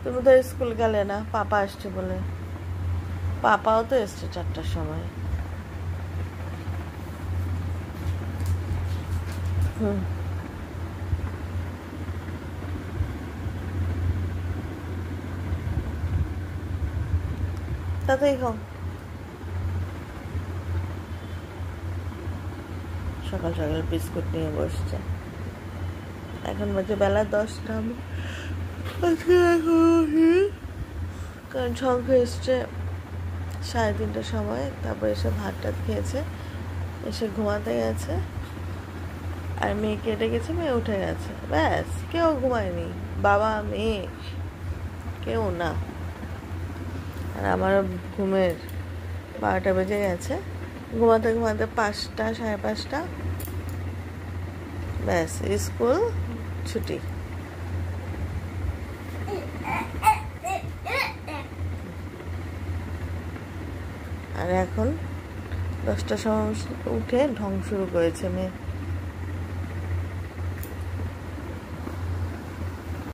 তুমি তো স্কুল গেলে না, পাপা আসছে বলে। পাপাও তো এসছে 4টার সময়। তাতেই খাও। সকাল সকাল বিস্কুট নিয়ে বসছে। এখন বাজে বেলা 10টা। কারণ শঙ্খ এসছে 3:30টার সময়, তারপর এসে ভাত টাত খেয়েছে, এসে ঘুমাতে গেছে। আর মেয়েকে ডেকেছে, মেয়ে উঠে গেছে, ব্যাস। কেউ ঘুমায়নি, বাবা মেয়ে কেউ না। আর আমারও ঘুমের 12টা বেজে গেছে। ঘুমাতে ঘুমাতে 5টা 5:30, ব্যাস স্কুল ছুটি। আর এখন 10টার সময় উঠে ঢং শুরু করেছে মেয়ে।